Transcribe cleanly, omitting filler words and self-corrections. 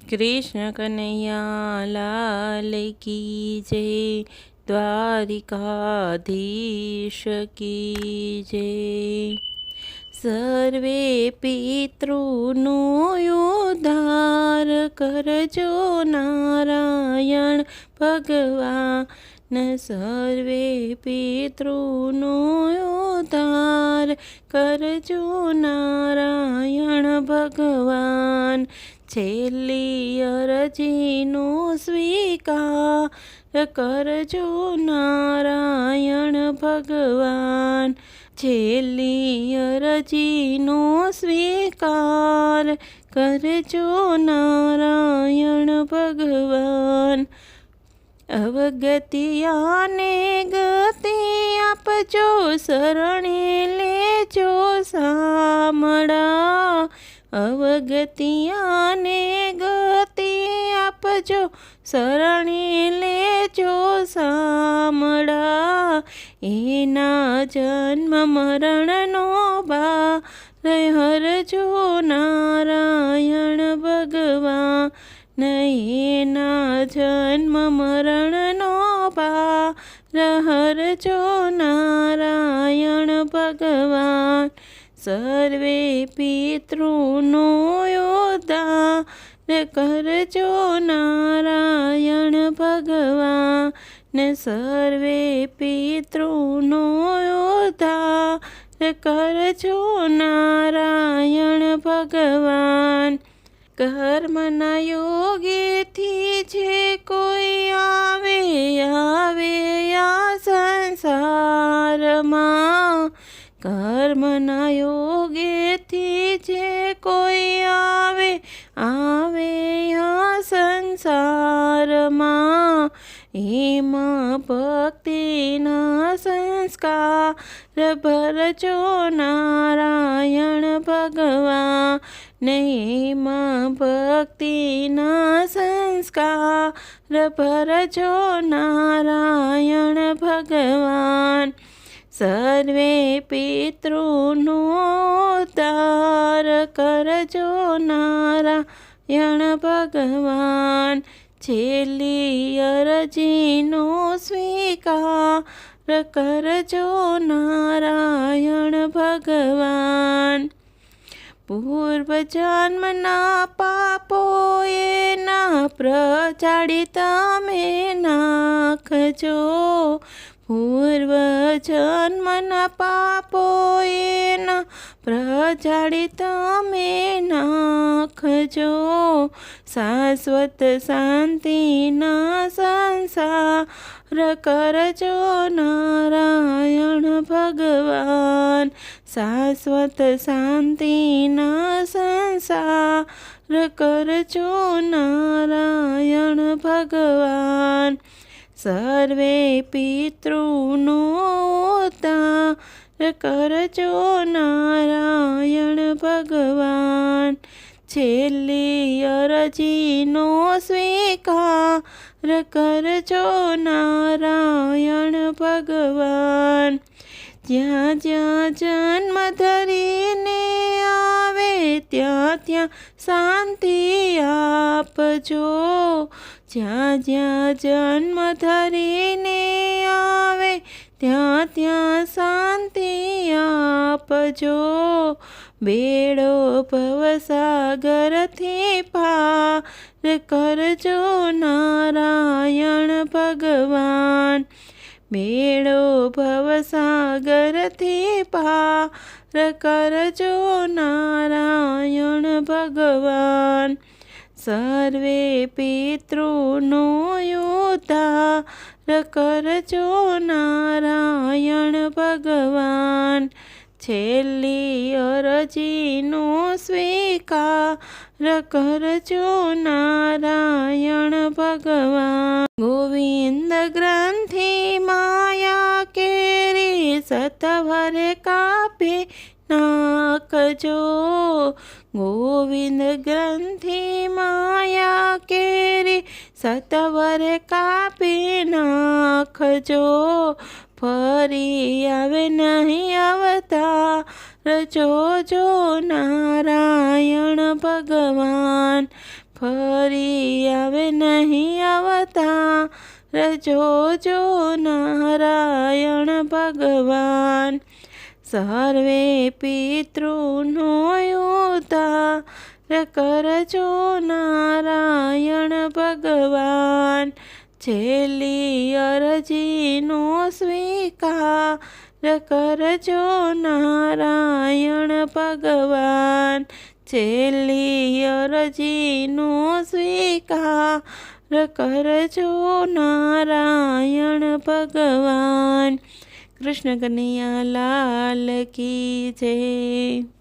कृष्ण कन्हैया लाल की जय। द्वारिकाधीश की जय। सर्वे पितृनो उद्धार करजो नारायण भगवान। सर्वे पितृनो उद्धार करजो नारायण भगवान। छेल्ली अरजीनो स्वीकार करजो नारायण भगवान। छेल्ली अरजीनो स्वीकार करजो नारायण भगवान। अवगतियाने गति आपजो शरणे लेजो सामड़ा। अवगतियाने गति आपजो शरणे लेजो सामड़ा। एना जन्म मरणनो भार हरजो नारायण भगवान। एना जन्म मरणनो भार हरजो नारायण भगवान। सर्वे पितृनो उद्धार करजो नारायण भगवान। सर्वे पितृनो उद्धार करजो नारायण भगवान। कर्मना योगेथी जे कोई आवे आ संसारमा। कर्मना योगेथी जे कोई आवे आ संसारमा। एमा भक्तिना संस्कार भरजो नारायण भगवान। एमा भक्तिना संस्कार भरजो नारायण भगवान। सर्वे पितृनो उद्धार करजो नारायण भगवान। छेल्ली अरजीनो स्वीकार करजो नारायण भगवान। पूर्व जन्मना पापो एना प्रचारी तमे नाखजो। पूर्व जन्मना पापो एना प्रचारी तमे नाखजो। शाश्वत शांतिना संसार करजो नारायण भगवान। शाश्वत शांतिना संसार करजो नारायण भगवान। सर्वे पितृनो उद्धार करजो नारायण भगवान। छेल्ली अरजीनो स्वीकार करजो नारायण भगवान। ज्यां ज्यां जन्म धरीने आवे त्यां त्यां शांति आपजो। ज्यां ज्यां जन्म धरीने आवे त्यां त्यां शांति आपजो। बेड़ो भवसागरथी पार करजो नारायण भगवान। बेड़ो भवसागरथी पार करजो नारायण भगवान। सर्वे पितृनो उद्धार करजो नारायण भगवान। छेल्ली अरजीनो स्वीकार करजो नारायण भगवान। गोविंद ग्रंथि माया केरी सतवरे कापी नाखजो। गोविंद ग्रंथि माया केरी सतवरे कापी नाखजो। फरी आवे नहीं अवतार जो जो नारायण भगवान। ફરી આવે નહીં અવતાર જોજો નારાયણ ભગવાન. સર્વે પિતૃનો ઉદ્ધાર કરજો નારાયણ ભગવાન. છેલ્લી અરજીનો સ્વીકાર કરજો નારાયણ ભગવાન. છેલ્લી અરજીનો સ્વીકાર કરજો નારાયણ ભગવાન. કૃષ્ણ કનૈયા લાલ કી જય.